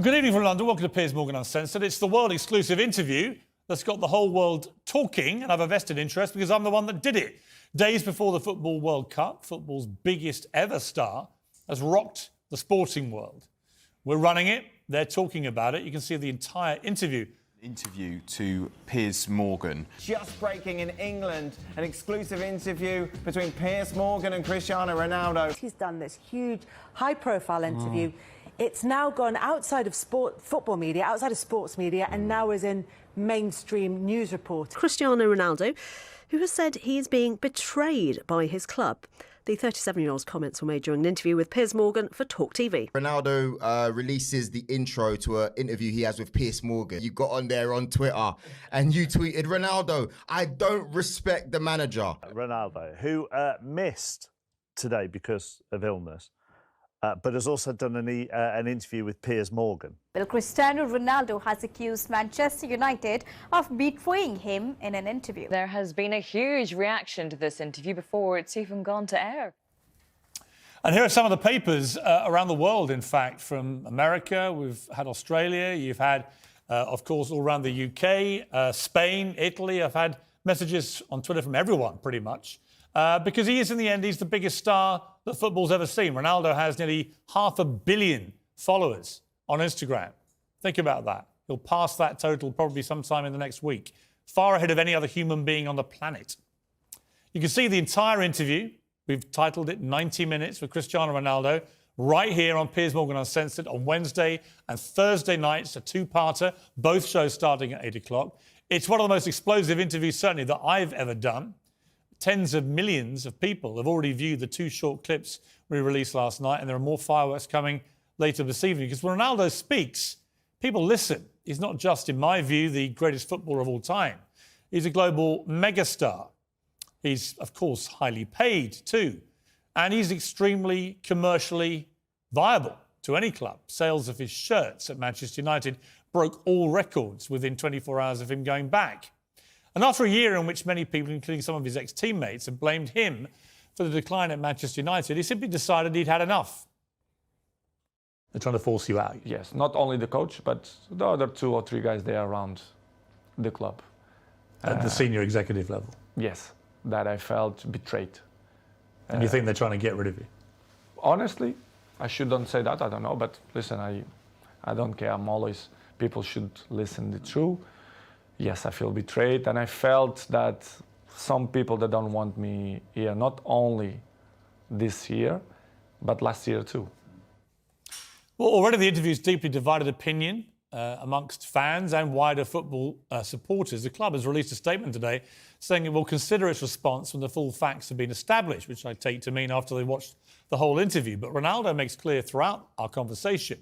Good evening from London. Welcome to Piers Morgan Uncensored. It's the world exclusive interview that's got the whole world talking, and I have a vested interest because I'm the one that did it. Days before the Football World Cup, football's biggest ever star has rocked the sporting world. We're running it. They're talking about it. You can see the entire interview. Interview to Piers Morgan. Just breaking in England, an exclusive interview between Piers Morgan and Cristiano Ronaldo. He's done this huge, high-profile interview. It's now gone outside of football media, outside of sports media, and now is in mainstream news reports. Cristiano Ronaldo, who has said he is being betrayed by his club. The 37-year-old's comments were made during an interview with Piers Morgan for Talk TV. Ronaldo releases the intro to an interview he has with Piers Morgan. You got on there on Twitter and you tweeted, "Ronaldo, I don't respect the manager." Ronaldo, who missed today because of illness, but has also done an interview with Piers Morgan. Well, Cristiano Ronaldo has accused Manchester United of betraying him in an interview. There has been a huge reaction to this interview before it's even gone to air. And here are some of the papers around the world, in fact, from America. We've had Australia. You've had, of course, all around the UK, Spain, Italy. I've had messages on Twitter from everyone, pretty much. Because he is, in the end, he's the biggest star that football's ever seen. Ronaldo has nearly 500 million followers on Instagram. Think about that. He'll pass that total probably sometime in the next week, far ahead of any other human being on the planet. You can see the entire interview. We've titled it 90 Minutes with Cristiano Ronaldo, right here on Piers Morgan Uncensored on Wednesday and Thursday nights, a two-parter, both shows starting at 8 o'clock. It's one of the most explosive interviews, certainly, that I've ever done. Tens of millions of people have already viewed the two short clips we released last night, and there are more fireworks coming later this evening. Because when Ronaldo speaks, people listen. He's not just, in my view, the greatest footballer of all time. He's a global megastar. He's, of course, highly paid too. And he's extremely commercially viable to any club. Sales of his shirts at Manchester United broke all records within 24 hours of him going back. And after a year in which many people, including some of his ex-teammates, have blamed him for the decline at Manchester United, he simply decided he'd had enough. They're trying to force you out. Yes, not only the coach, but the other 2 or 3 guys there around the club. At the senior executive level? Yes, that I felt betrayed. And you think they're trying to get rid of you? Honestly, I shouldn't say that, I don't know, but listen, I don't care, I'm always, people should listen the truth. Yes, I feel betrayed, and I felt that some people that don't want me here, not only this year, but last year too. Well, already the interview's deeply divided opinion amongst fans and wider football supporters. The club has released a statement today saying it will consider its response when the full facts have been established, which I take to mean after they watched the whole interview. But Ronaldo makes clear throughout our conversation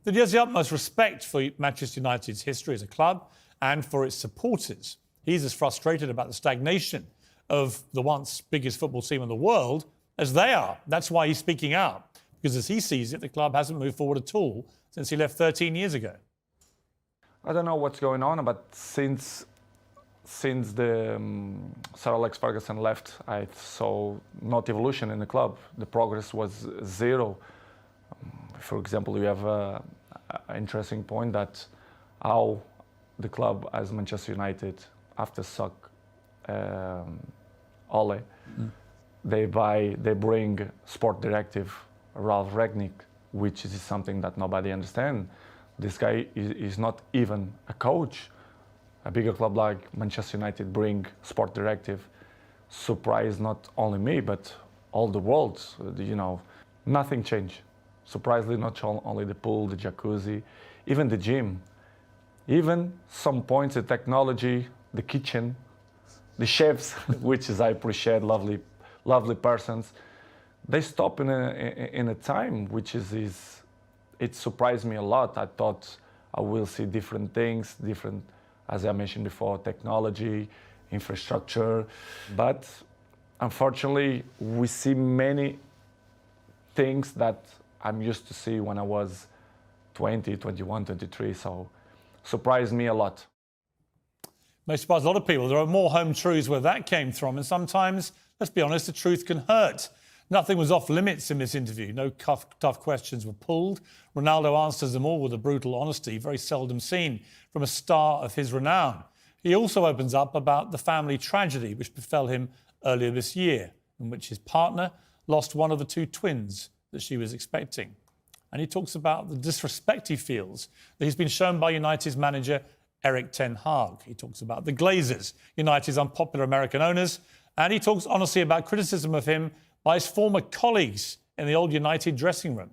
that he has the utmost respect for Manchester United's history as a club and for its supporters. He's as frustrated about the stagnation of the once biggest football team in the world as they are. That's why he's speaking out, because as he sees it, the club hasn't moved forward at all since he left 13 years ago. I don't know what's going on, but since the Sir Alex Ferguson left, I saw not evolution in the club. The progress was zero. For example, you have an interesting point that how the club as Manchester United, after suck Ole, they bring sport directive Ralph Rangnick, which is something that nobody understands. This guy is not even a coach. A bigger club like Manchester United bring sport directive, surprised not only me but all the world. You know, nothing changed. Surprisingly, not only the pool, the jacuzzi, even the gym. Even some points, the technology, the kitchen, the chefs, which is I appreciate, lovely persons. They stop in a time which is it surprised me a lot. I thought I will see different things, as I mentioned before, technology, infrastructure. But unfortunately, we see many things that I'm used to see when I was 20, 21, 23. So surprised me a lot. May surprise a lot of people. There are more home truths where that came from, and sometimes, let's be honest, the truth can hurt. Nothing was off limits in this interview. No tough questions were pulled. Ronaldo answers them all with a brutal honesty, very seldom seen from a star of his renown. He also opens up about the family tragedy which befell him earlier this year, in which his partner lost one of the 2 twins that she was expecting. And he talks about the disrespect he feels that he's been shown by United's manager, Erik ten Hag. He talks about the Glazers, United's unpopular American owners, and he talks honestly about criticism of him by his former colleagues in the old United dressing room.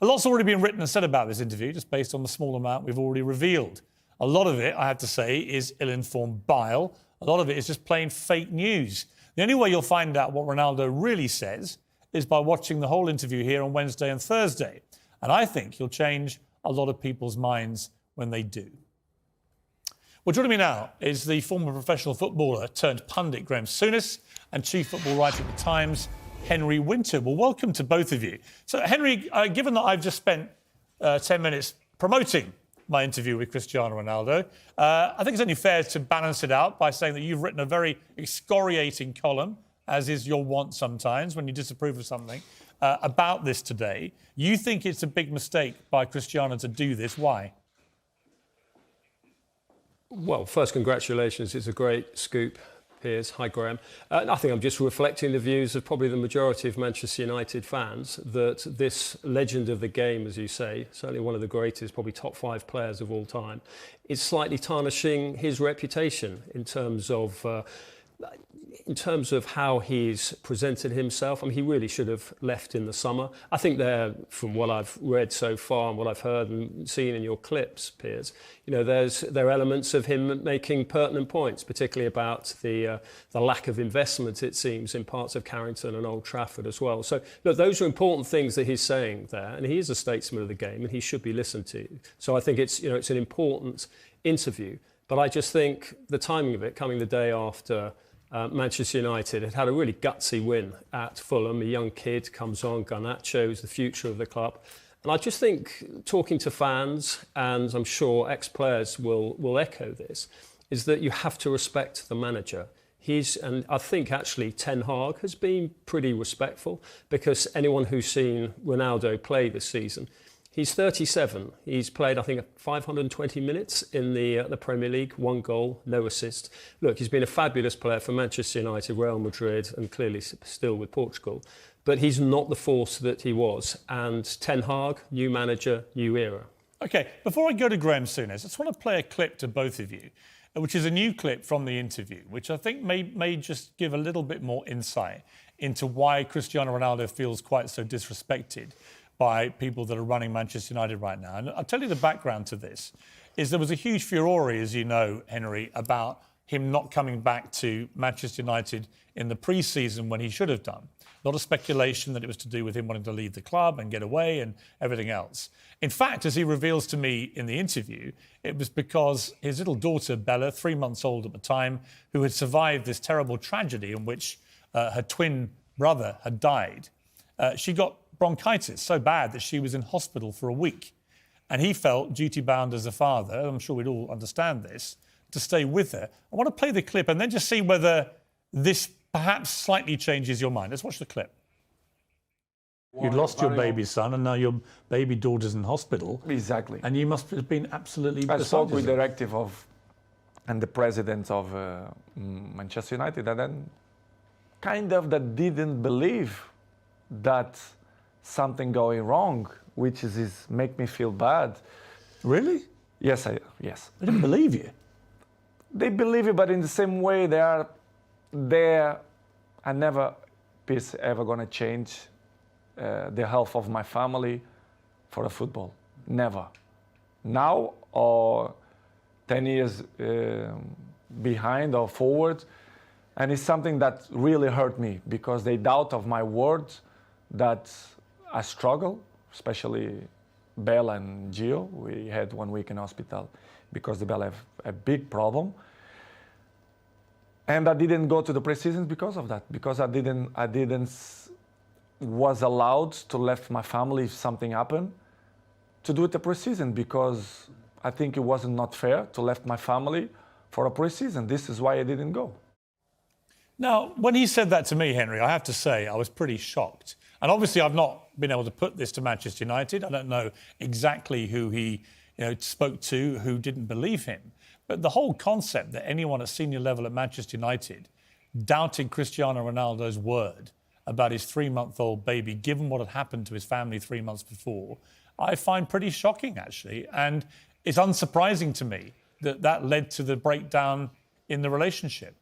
A lot's already been written and said about this interview, just based on the small amount we've already revealed. A lot of it, I have to say, is ill-informed bile. A lot of it is just plain fake news. The only way you'll find out what Ronaldo really says is by watching the whole interview here on Wednesday and Thursday. And I think he'll change a lot of people's minds when they do. Well, joining me now is the former professional footballer turned pundit Graham Souness and chief football writer at The Times, Henry Winter. Well, welcome to both of you. So, Henry, given that I've just spent 10 minutes promoting my interview with Cristiano Ronaldo, I think it's only fair to balance it out by saying that you've written a very excoriating column, as is your wont sometimes when you disapprove of something, about this today. You think it's a big mistake by Cristiano to do this. Why? Well, first, congratulations. It's a great scoop, Piers. Hi, Graham. I think I'm just reflecting the views of probably the majority of Manchester United fans that this legend of the game, as you say, certainly one of the greatest, probably top 5 players of all time, is slightly tarnishing his reputation in terms of how he's presented himself. I mean, he really should have left in the summer. I think from what I've read so far and what I've heard and seen in your clips, Piers, you know, there are elements of him making pertinent points, particularly about the lack of investment, it seems, in parts of Carrington and Old Trafford as well. So, look, those are important things that he's saying there, and he is a statesman of the game, and he should be listened to. So I think it's an important interview. But I just think the timing of it, coming the day after Manchester United had a really gutsy win at Fulham. A young kid comes on, Garnacho's the future of the club. And I just think, talking to fans, and I'm sure ex-players will echo this, is that you have to respect the manager. And I think actually Ten Hag has been pretty respectful, because anyone who's seen Ronaldo play this season, he's 37. He's played, I think, 520 minutes in the Premier League, 1 goal, no assist. Look, he's been a fabulous player for Manchester United, Real Madrid, and clearly still with Portugal. But he's not the force that he was. And Ten Hag, new manager, new era. OK, before I go to Graham Souness, I just want to play a clip to both of you, which is a new clip from the interview, which I think may just give a little bit more insight into why Cristiano Ronaldo feels quite so disrespected by people that are running Manchester United right now. And I'll tell you the background to this, is there was a huge furore, as you know, Henry, about him not coming back to Manchester United in the pre-season when he should have done. A lot of speculation that it was to do with him wanting to leave the club and get away and everything else. In fact, as he reveals to me in the interview, it was because his little daughter, Bella, 3 months old at the time, who had survived this terrible tragedy in which her twin brother had died, she got bronchitis so bad that she was in hospital for a week. And he felt duty-bound as a father, I'm sure we'd all understand this, to stay with her. I want to play the clip and then just see whether this perhaps slightly changes your mind. Let's watch the clip. You'd lost your baby son and now your baby daughter's in hospital. Exactly. And you must have been absolutely I beside spoke with the yourself. directive and the president of Manchester United, and then kind of that didn't believe that something going wrong, which is make me feel bad. Really? Yes. They didn't believe you. They believe it, but in the same way, they are never ever going to change the health of my family for the football. Never. Now or 10 years behind or forward. And it's something that really hurt me because they doubt of my words that I struggle, especially Bella and Gio. We had 1 week in hospital because the Bella have a big problem. And I didn't go to the pre-season because of that, because I didn't was allowed to leave my family if something happened to do it the pre-season, because I think it wasn't not fair to leave my family for a pre-season. This is why I didn't go. Now, when he said that to me, Henry, I have to say I was pretty shocked. And obviously I've not been able to put this to Manchester United. I don't know exactly who he spoke to, who didn't believe him. But the whole concept that anyone at senior level at Manchester United doubted Cristiano Ronaldo's word about his 3-month-old baby, given what had happened to his family 3 months before, I find pretty shocking, actually. And it's unsurprising to me that that led to the breakdown in the relationship.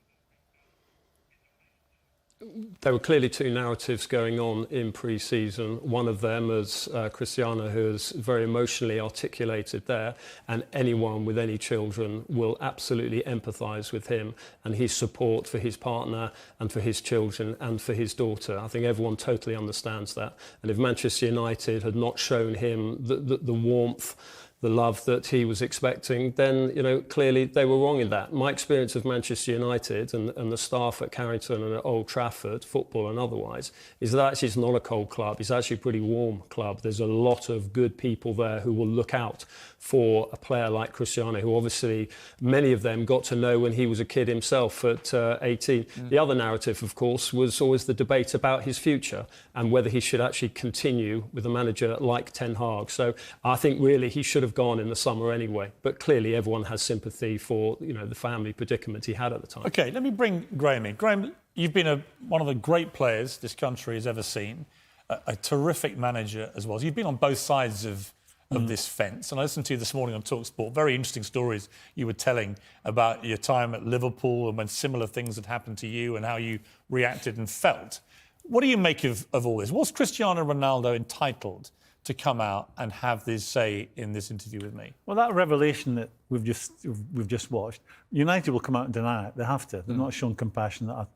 There were clearly two narratives going on in pre-season. One of them, as Cristiano, who is very emotionally articulated there, and anyone with any children will absolutely empathise with him and his support for his partner and for his children and for his daughter. I think everyone totally understands that. And if Manchester United had not shown him the warmth, the love that he was expecting, then, clearly they were wrong in that. My experience of Manchester United and the staff at Carrington and at Old Trafford, football and otherwise, is that actually it's not a cold club. It's actually a pretty warm club. There's a lot of good people there who will look out for a player like Cristiano, who obviously many of them got to know when he was a kid himself at 18. The other narrative, of course, was always the debate about his future and whether he should actually continue with a manager like Ten Hag. So I think really he should have gone in the summer anyway. But clearly everyone has sympathy for the family predicament he had at the time. OK, let me bring Graham in. Graham, you've been one of the great players this country has ever seen, a terrific manager as well. You've been on both sides of this fence. And I listened to you this morning on TalkSport. Very interesting stories you were telling about your time at Liverpool and when similar things had happened to you and how you reacted and felt. What do you make of all this? Was Cristiano Ronaldo entitled to come out and have this say in this interview with me? Well, that revelation that we've just watched, United will come out and deny it. They have to. They've not shown compassion at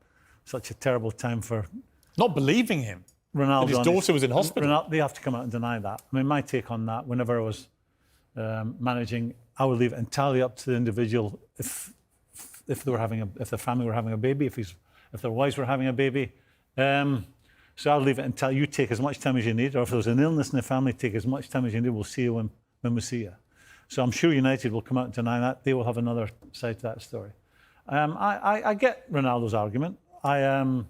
such a terrible time for... Not believing him. Ronaldo. His daughter was in hospital. They have to come out and deny that. I mean, my take on that, whenever I was managing, I would leave it entirely up to the individual if their family were having a baby, if their wives were having a baby. So I'll leave it until you take as much time as you need, or if there's an illness in the family, take as much time as you need. We'll see you when we see you. So I'm sure United will come out and deny that. They will have another side to that story. I get Ronaldo's argument. I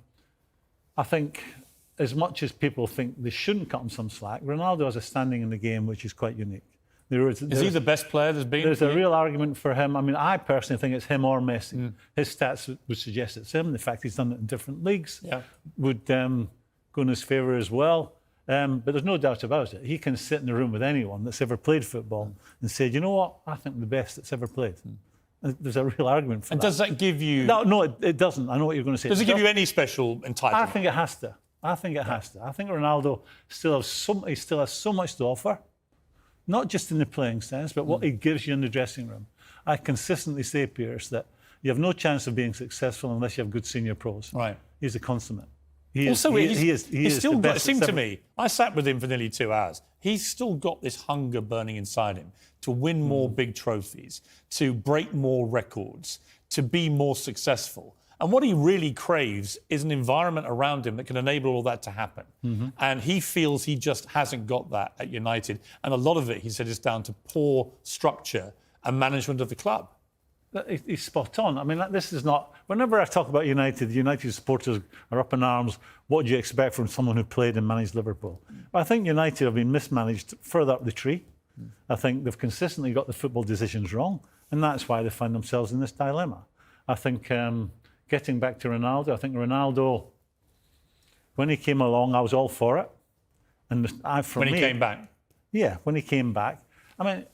think, as much as people think they shouldn't cut him some slack, Ronaldo has a standing in the game which is quite unique. Is he the best player there's been? There's a real argument for him. I mean, I personally think it's him or Messi. His stats would suggest it's him. The fact he's done it in different leagues would go in his favour as well. But there's no doubt about it. He can sit in the room with anyone that's ever played football and say, you know what, I think the best that's ever played. There's a real argument for that. And does that give you... No, it doesn't. I know what you're going to say. Does it give you any special entitlement? I think it has to. I think Ronaldo still has so much to offer, not just in the playing sense, but what he gives you in the dressing room. I consistently say, Pierce, that you have no chance of being successful unless you have good senior pros. Right. He's a consummate. He's still got, it seemed to me, I sat with him for nearly 2 hours. He's still got this hunger burning inside him to win more big trophies, to break more records, to be more successful. And what he really craves is an environment around him that can enable all that to happen. And he feels he just hasn't got that at United. And a lot of it, he said, is down to poor structure and management of the club. He's spot on. I mean, this is not... Whenever I talk about United, the United supporters are up in arms. What do you expect from someone who played and managed Liverpool? But I think United have been mismanaged further up the tree. I think they've consistently got the football decisions wrong. And that's why they find themselves in this dilemma. I think... Getting back to Ronaldo, I think Ronaldo, when he came along, I was all for it. And when he came back? Yeah, when he came back. I mean,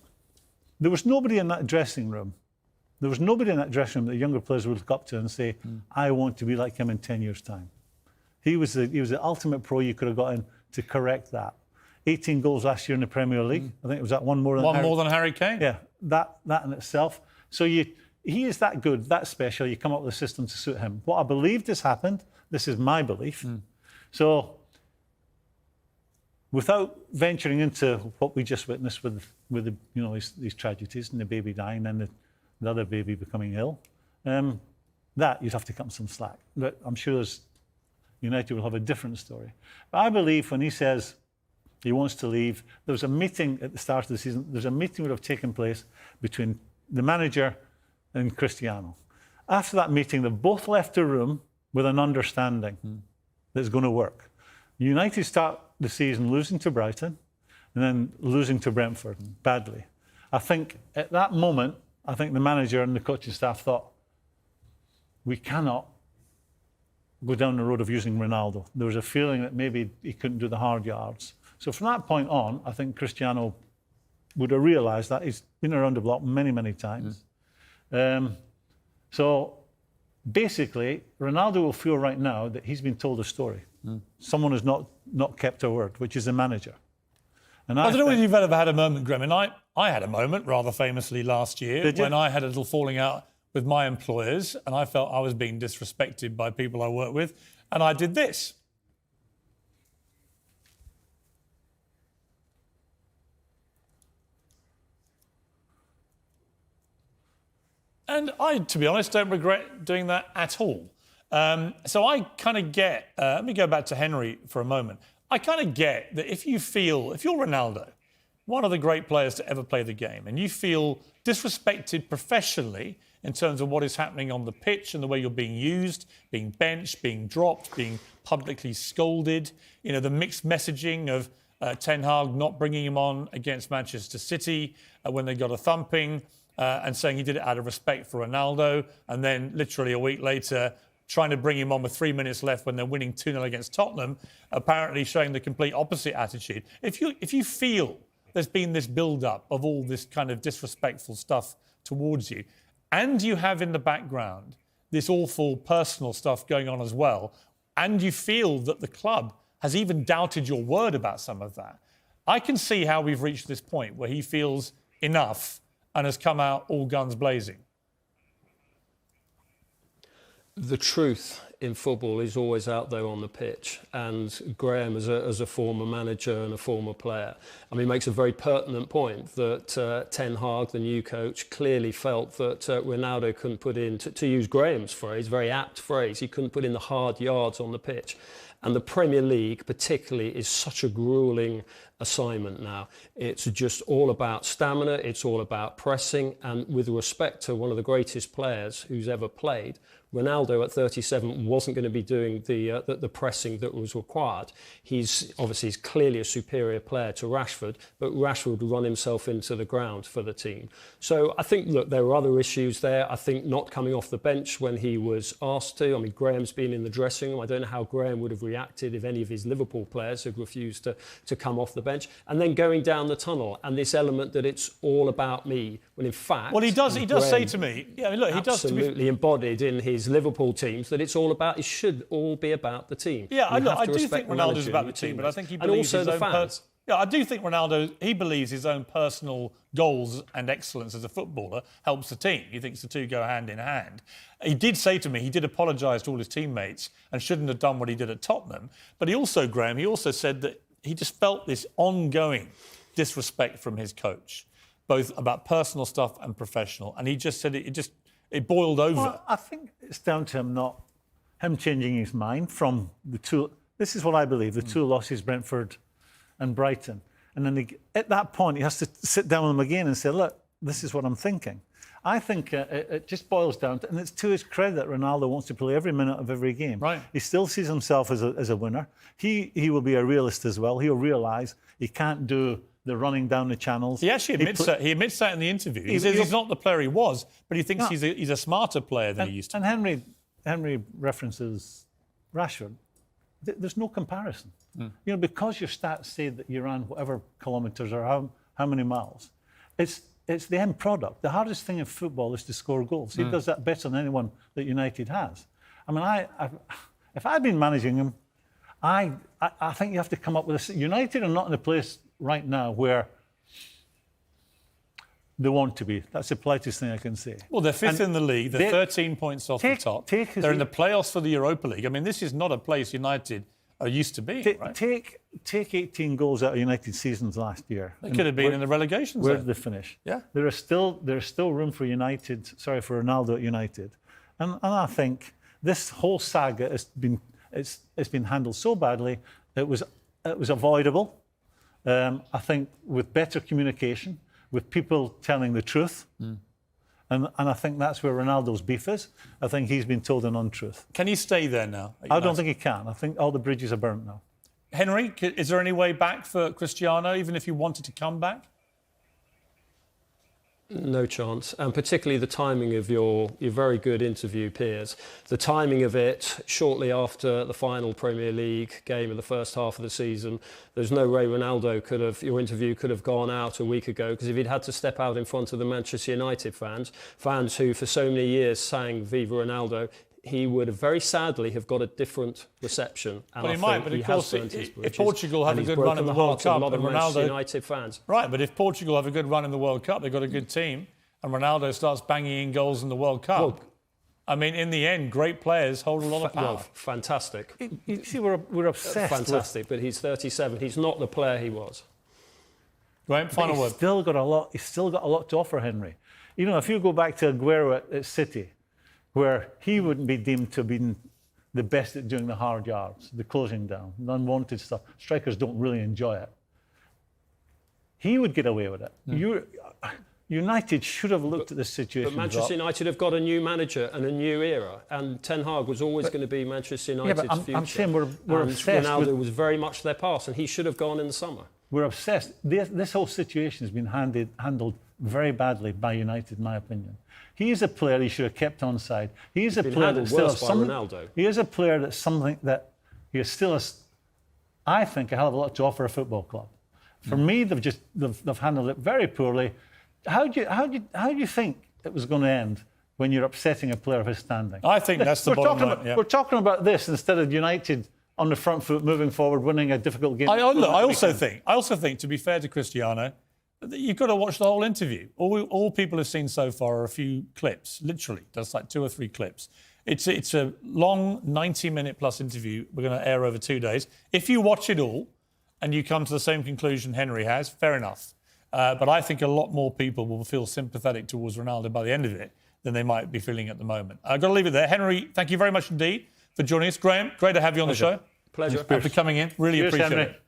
there was nobody in that dressing room. There was nobody in that dressing room that younger players would look up to and say, I want to be like him in 10 years' time. He was the ultimate pro you could have got in to correct that. 18 goals last year in the Premier League. I think it was that one more than Harry Kane? Yeah, that in itself. So he is that good, that special, you come up with a system to suit him. What I believed has happened, this is my belief. So, without venturing into what we just witnessed with these tragedies and the baby dying and the other baby becoming ill, that you'd have to cut him some slack. But I'm sure United will have a different story. But I believe when he says he wants to leave, there was a meeting at the start of the season, there's a meeting would have taken place between the manager and Cristiano. After that meeting, they both left the room with an understanding that's going to work. United start the season losing to Brighton and then losing to Brentford badly. I think at that moment, I think the manager and the coaching staff thought, we cannot go down the road of using Ronaldo. There was a feeling that maybe he couldn't do the hard yards. So from that point on, I think Cristiano would have realised that. He's been around the block many, many times. So basically, Ronaldo will feel right now that he's been told a story. Someone has not kept a word, which is the manager. And I don't know whether you've ever had a moment, Graham, and I had a moment rather famously last year when I had a little falling out with my employers and I felt I was being disrespected by people I work with, and I did this. And I, to be honest, don't regret doing that at all. So I kind of get, let me go back to Henry for a moment. I kind of get that if you're Ronaldo, one of the great players to ever play the game, and you feel disrespected professionally in terms of what is happening on the pitch and the way you're being used, being benched, being dropped, being publicly scolded, you know, the mixed messaging of Ten Hag not bringing him on against Manchester City when they got a thumping and saying he did it out of respect for Ronaldo, and then literally a week later trying to bring him on with 3 minutes left when they're winning 2-0 against Tottenham, apparently showing the complete opposite attitude. If you feel there's been this build-up of all this kind of disrespectful stuff towards you, and you have in the background this awful personal stuff going on as well, and you feel that the club has even doubted your word about some of that, I can see how we've reached this point where he feels enough and has come out all guns blazing. The truth in football is always out there on the pitch, and Graham, as a former manager and a former player, I mean, makes a very pertinent point that Ten Hag, the new coach, clearly felt that Ronaldo couldn't put in, to use Graham's phrase, very apt phrase, he couldn't put in the hard yards on the pitch. And the Premier League particularly is such a gruelling assignment now. It's just all about stamina, it's all about pressing, and with respect to one of the greatest players who's ever played, Ronaldo at 37 wasn't going to be doing the pressing that was required. He's clearly a superior player to Rashford, but Rashford would run himself into the ground for the team. So I think, look, there were other issues there. I think not coming off the bench when he was asked to. I mean, Graham's been in the dressing room. I don't know how Graham would have reacted if any of his Liverpool players had refused to come off the bench. And then going down the tunnel and this element that it's all about me, when in fact... Well, he does say to me... Yeah, I mean, look, he does... Absolutely embodied in his Liverpool teams that it's all about, it should all be about the team. Yeah, I do think Ronaldo's about the team, but I think he believes his own fans. Yeah, I do think Ronaldo, he believes his own personal goals and excellence as a footballer helps the team. He thinks the two go hand in hand. He did say to me, he did apologise to all his teammates and shouldn't have done what he did at Tottenham. But he also, Graham, he also said that he just felt this ongoing disrespect from his coach, both about personal stuff and professional. And he just said it boiled over. Well, I think it's down to him changing his mind from the two. This is what I believe, the two losses, Brentford and Brighton. And then at that point, he has to sit down with them again and say, look, this is what I'm thinking. I think it just boils down to, and it's to his credit that Ronaldo wants to play every minute of every game. Right. He still sees himself as a winner. He will be a realist as well. He'll realise he can't do the running down the channels. He actually admits that. He admits that in the interview. He says he's not the player he was, but he thinks he's a smarter player than he used to be. And Henry references Rashford. There's no comparison. You know, because your stats say that you ran whatever kilometres or how many miles, it's the end product. The hardest thing in football is to score goals. He does that better than anyone that United has. I mean, if I'd been managing him, I think you have to come up with United are not in a place right now where they want to be. That's the politest thing I can say. Well, they're fifth in the league. They're 13 points off the top. They're in the playoffs for the Europa League. I mean, this is not a place United are used to being, right? Take 18 goals out of United seasons last year. They could have been in the relegation zone. Where did they finish? Yeah. There's still room for Ronaldo at United. And I think this whole saga has been handled so badly, it was avoidable. I think with better communication, with people telling the truth, And I think that's where Ronaldo's beef is. I think he's been told an untruth. Can he stay there now? I don't think he can. I think all the bridges are burnt now. Henry, is there any way back for Cristiano, even if he wanted to come back? No chance, and particularly the timing of your very good interview, Piers. The timing of it shortly after the final Premier League game of the first half of the season. There's no way your interview could have gone out a week ago, because if he'd had to step out in front of the Manchester United fans who for so many years sang Viva Ronaldo, he would have very sadly have got a different reception. And Well, he might, but of course, if Portugal have a good run in the hearts World of a Cup lot and of Manchester Ronaldo, United fans. right? But if Portugal have a good run in the World Cup, they've got a good team, and Ronaldo starts banging in goals in the World Cup. Well, I mean, in the end, great players hold a lot of power. Well, fantastic. You see, we're obsessed. Fantastic, but he's 37. He's not the player he was. Graham, final word. He's still got a lot to offer, Henry. You know, if you go back to Aguero at City, where he wouldn't be deemed to have been the best at doing the hard yards, the closing down, the unwanted stuff. Strikers don't really enjoy it. He would get away with it. United should have looked at this situation. But Manchester United have got a new manager and a new era, and Ten Hag was always going to be Manchester United's future. I'm saying we're obsessed. Ronaldo was very much their past, and he should have gone in the summer. We're obsessed. This whole situation has been handled very badly by United, in my opinion. He's a player he should have kept on side. He's a player that still has something. Ronaldo. He is a player that's something that he still has, I think, a hell of a lot to offer a football club. For me, they've handled it very poorly. How do you think it was going to end when you're upsetting a player of his standing? I think that's the bottom line. We're talking about this instead of United on the front foot, moving forward, winning a difficult game. I also think, to be fair to Cristiano, you've got to watch the whole interview. All people have seen so far are a few clips, literally, just like 2 or 3 clips. It's a long 90-minute plus interview we're going to air over 2 days. If you watch it all and you come to the same conclusion Henry has, fair enough. But I think a lot more people will feel sympathetic towards Ronaldo by the end of it than they might be feeling at the moment. I've got to leave it there. Henry, thank you very much indeed for joining us. Graham, great to have you on the show. Pleasure. And for coming in. Really appreciate it.